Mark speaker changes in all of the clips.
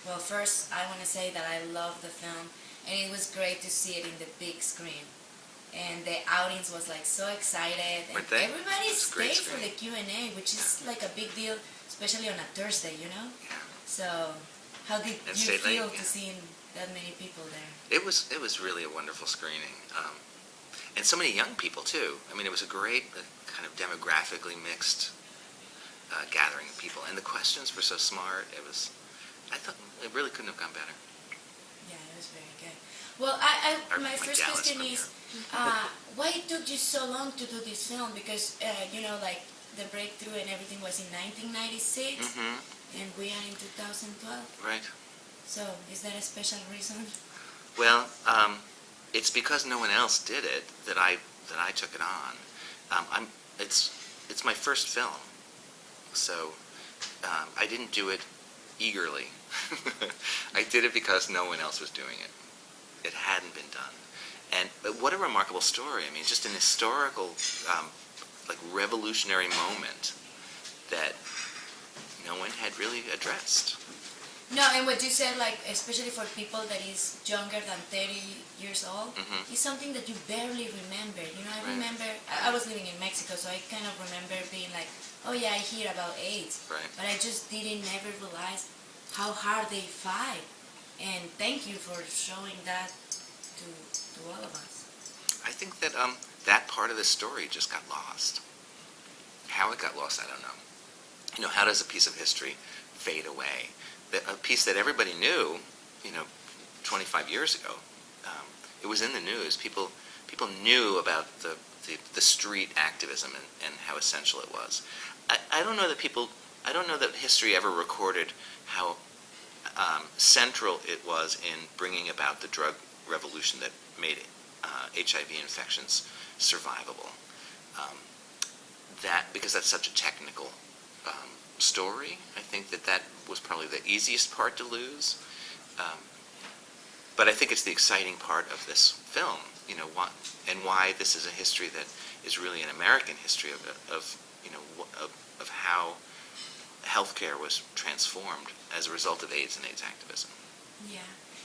Speaker 1: Well, first, I want to say that I love the film, and it was great to see it in the big screen. And the audience was like so excited, and
Speaker 2: Weren't they?
Speaker 1: everybody
Speaker 2: It was a great
Speaker 1: stayed for the
Speaker 2: screen.
Speaker 1: Q&A, which is like a big deal, especially on a Thursday, you know?
Speaker 2: Yeah.
Speaker 1: So, how did
Speaker 2: And
Speaker 1: you
Speaker 2: stayed late,
Speaker 1: feel
Speaker 2: yeah.
Speaker 1: to seeing that many people there?
Speaker 2: It was really a wonderful screening, and so many young people too. I mean, it was a great kind of demographically mixed gathering of people, and the questions were so smart. I thought it really couldn't have gone better.
Speaker 1: Yeah, it was very good. Well, my first
Speaker 2: Dallas
Speaker 1: question
Speaker 2: premiere.
Speaker 1: is, why it took you so long to do this film? Because, like the breakthrough and everything was in 1996,
Speaker 2: Mm-hmm.
Speaker 1: and we are in 2012.
Speaker 2: Right.
Speaker 1: So, is that a special reason?
Speaker 2: Well, it's because no one else did it that I took it on. I'm it's my first film, so I didn't do it eagerly. I did it because no one else was doing it. It hadn't been done, and what a remarkable story! I mean, just an historical, like revolutionary moment that no one had really addressed.
Speaker 1: No, and what you said, like, especially for people that is younger than 30 years old,
Speaker 2: Mhm.
Speaker 1: is something that you barely remember. You know, I
Speaker 2: Right.
Speaker 1: remember, I was living in Mexico, so I kind of remember being like, oh yeah, I hear about AIDS.
Speaker 2: Right.
Speaker 1: But I just didn't never realize how hard they fight. And thank you for showing that to all of us.
Speaker 2: I think that that part of the story just got lost. How it got lost, I don't know. You know, how does a piece of history fade away? A piece that everybody knew, 25 years ago. It was in the news. People knew about the street activism and how essential it was. I don't know that I don't know that history ever recorded how central it was in bringing about the drug revolution that made HIV infections survivable. Because that's such a technical story, I think that was probably the easiest part to lose. But I think it's the exciting part of this film, why this is a history that is really an American history of how healthcare was transformed as a result of AIDS and AIDS activism.
Speaker 1: Yeah.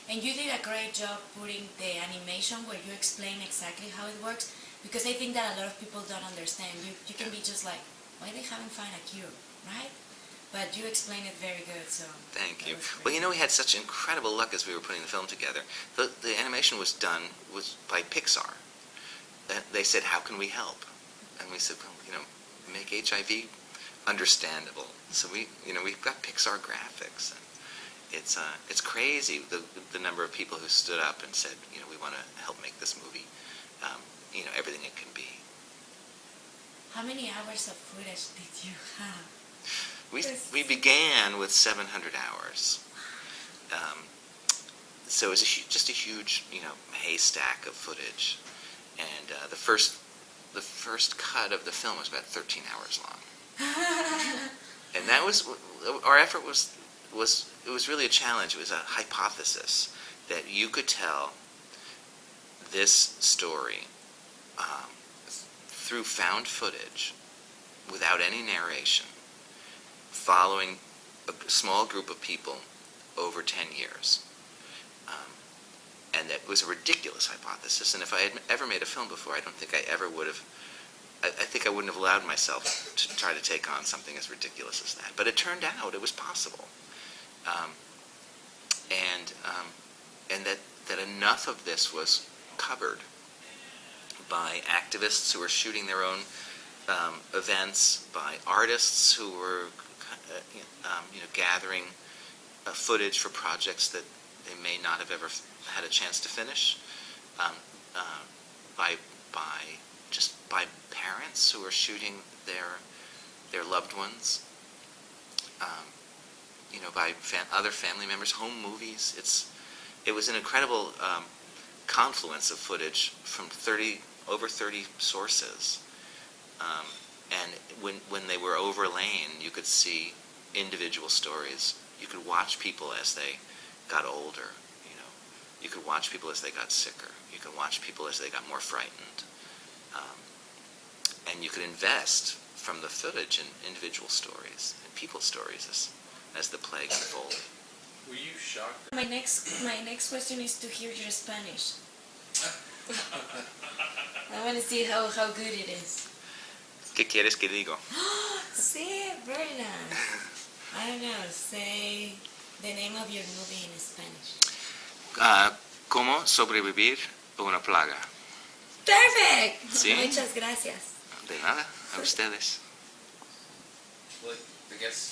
Speaker 1: And you did a great job putting the animation where you explain exactly how it works, because I think that a lot of people don't understand. You can be just like, why they haven't found a cure, right? But you explain it very good, so.
Speaker 2: Thank you. Well, we had such incredible luck as we were putting the film together. The animation was done by Pixar. They said, how can we help? And we said, well, make HIV understandable. So we've got Pixar graphics. And it's crazy the number of people who stood up and said, we want to help make this movie, everything it can be.
Speaker 1: How many hours of footage did you have?
Speaker 2: We began with 700 hours. So it was just a huge, haystack of footage. And the first cut of the film was about 13 hours long. And that was, our effort was it was really a challenge. It was a hypothesis that you could tell this story through found footage without any narration, following a small group of people over 10 years. And that was a ridiculous hypothesis. And if I had ever made a film before, I don't think I ever would have. I think I wouldn't have allowed myself to try to take on something as ridiculous as that. But it turned out it was possible. And that enough of this was covered by activists who were shooting their own events, by artists who were gathering footage for projects that they may not have ever had a chance to finish, by parents who are shooting their loved ones, by other family members, home movies. It was an incredible confluence of footage from over 30 sources. And when they were overlain, you could see individual stories. You could watch people as they got older. You could watch people as they got sicker. You could watch people as they got more frightened. And you could invest from the footage in individual stories and people's stories as the plague unfolded.
Speaker 3: Were you shocked?
Speaker 1: My next question is to hear your Spanish. I want to see how good it is.
Speaker 2: ¿Qué quieres que digo?
Speaker 1: Sí, very nice. I don't know, say the name of your movie in Spanish.
Speaker 2: ¿Cómo sobrevivir a una plaga?
Speaker 1: Perfect!
Speaker 2: Sí.
Speaker 1: Muchas gracias.
Speaker 2: De nada, a ustedes.
Speaker 3: Well, I guess